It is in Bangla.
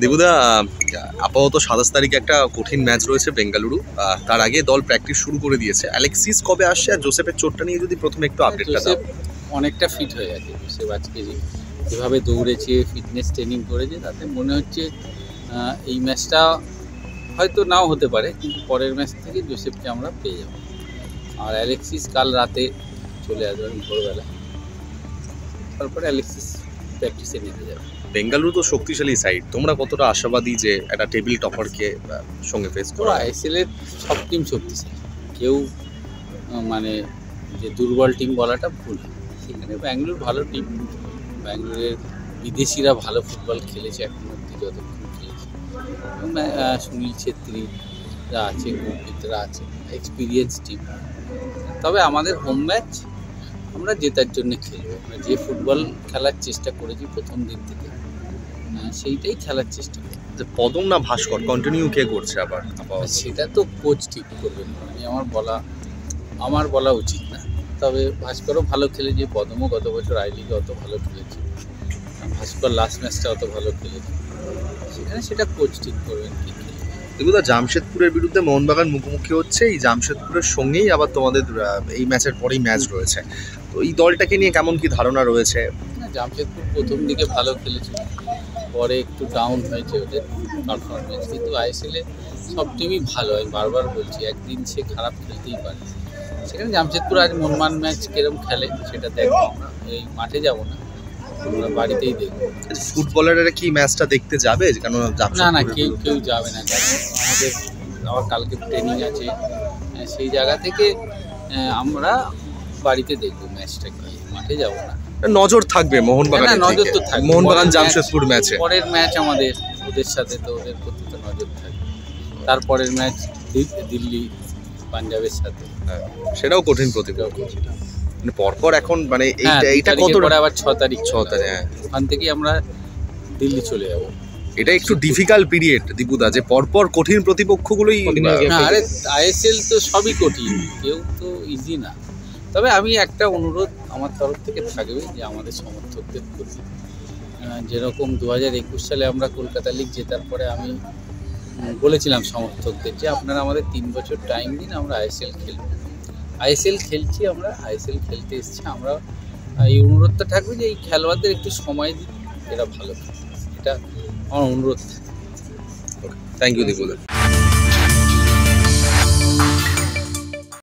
দেবুদা, আপাতত 27 তারিখে একটা কঠিন ম্যাচ রয়েছে বেঙ্গালুরু, তার আগে দল প্র্যাকটিস শুরু করে দিয়েছে। অ্যালেক্সিস কবে আসছে আর জোসেফের চোটটা নিয়ে যদি প্রথমে একটু আপডেটটা দাও। অনেকটা ফিট হয়ে গেছে জোসেফ, আজকে যেভাবে দৌড়েছে, ফিটনেস ট্রেনিং করেছে, তাতে মনে হচ্ছে এই ম্যাচটা হয়তো নাও হতে পারে, কিন্তু পরের ম্যাচ থেকে জোসেফকে আমরা পেয়ে যাব। আর অ্যালেক্সিস কাল রাতে চলে আসবেন ভোরবেলা, তারপরে অ্যালেক্সিস প্র্যাকটিসে নিতে যাবে। বেঙ্গালুরু তো শক্তিশালী সাইড, তোমরা কতটা আশাবাদী যে একটা টেবিল টপারকে সঙ্গে ফেস করো? আইএসএল এর সব টিম শক্তিশালী, কেউ মানে যে দুর্বল টিম বলাটা ভুল। সেখানে ব্যাঙ্গালোর ভালো টিম, ব্যাঙ্গালোরের বিদেশিরা ভালো ফুটবল খেলেছে এখন অব্দি, যতক্ষণ খেলেছে। এবং সুনীল ছেত্রীরা আছে, গুরপ্রীতরা আছে, এক্সপিরিয়েন্স টিম। তবে আমাদের হোম ম্যাচ আমরা জেতার জন্য খেলবো। আমরা যে ফুটবল খেলার চেষ্টা করেছি প্রথম দিন থেকে, সেইটাই খেলার চেষ্টা করি। পদম না ভাস্কর কন্টিনিউ কে করছে আবার? সেটা তো কোচ ঠিক করবেন, মানে আমার বলা উচিত না। তবে ভাস্করও ভালো খেলেছে, পদমও গত বছর আই লিগে অত ভালো খেলেছে, ভাস্কর লাস্ট ম্যাচটা অত ভালো খেলেছে। সেখানে সেটা কোচ ঠিক করবেন কি খেলবে। দেবুদা, জামশেদপুরের বিরুদ্ধে মোহনবাগান মুখোমুখি হচ্ছে, এই জামশেদপুরের সঙ্গেই আবার তোমাদের এই ম্যাচের পরেই ম্যাচ রয়েছে। তো এই দলটাকে নিয়ে কেমন কি ধারণা রয়েছে? জামশেদপুর প্রথম দিকে ভালো খেলেছে, পরে একটু ডাউন হয়েছে ওদের পারফরমেন্স। কিন্তু আইএসএলে সব টিমই ভালো, আমি বারবার বলছি, একদিন সে খারাপ খেলতেই পারে। সেখানে জামশেদপুর আজ মনমান ম্যাচ কিরম খেলে সেটা দেখবো। আমরা এই মাঠে যাব না, আমরা বাড়িতেই দেখবো। ফুটবলাররা কি ম্যাচটা দেখতে যাবে? কেন না, কেউ যাবে না। আমাদের আবার কালকে ট্রেনিং আছে, সেই জায়গা থেকে আমরা বাড়িতে দেখবো ম্যাচটাকে, মাঠে যাব না। নজর থাকবে মোহনবাগান, নজর তো থাকবে মোহনবাগান জামশেদপুর ম্যাচে। পরের ম্যাচ আমাদের ওদের সাথে, তো ওদের প্রতি তো নজর থাকবে। তারপরের ম্যাচ দিল্লি পাঞ্জাবের সাথে, সেটাও কঠিন প্রতিপক্ষ। মানে পরপর এখন মানে এইটা কত পরে আবার 6 তারিখ, ওখান থেকেই আমরা দিল্লি চলে যাব। এটা একটু ডিফিকাল্ট পিরিয়ড দীপুদা, যে পরপর কঠিন প্রতিপক্ষগুলোই। আরে আইএসএল তো সবই কঠিন, কেউ তো ইজি না। তবে আমি একটা অনুরোধ আমার তরফ থেকে থাকবে, যে আমাদের সমর্থকদের প্রতি, যেরকম 2021 সালে আমরা কলকাতা লিগ জেতার পরে আমি বলেছিলাম সমর্থকদের যে আপনারা আমাদের 3 বছর টাইম দিন, আমরা আইএসএল খেলব। আইএসএল খেলছি, আমরা আইএসএল খেলতে এসেছি। আমরা এই অনুরোধটা থাকবে যে এই খেলোয়াড়দের একটু সময় দিন, এরা ভালো, এটা আমার অনুরোধ। Thank you Dipuda.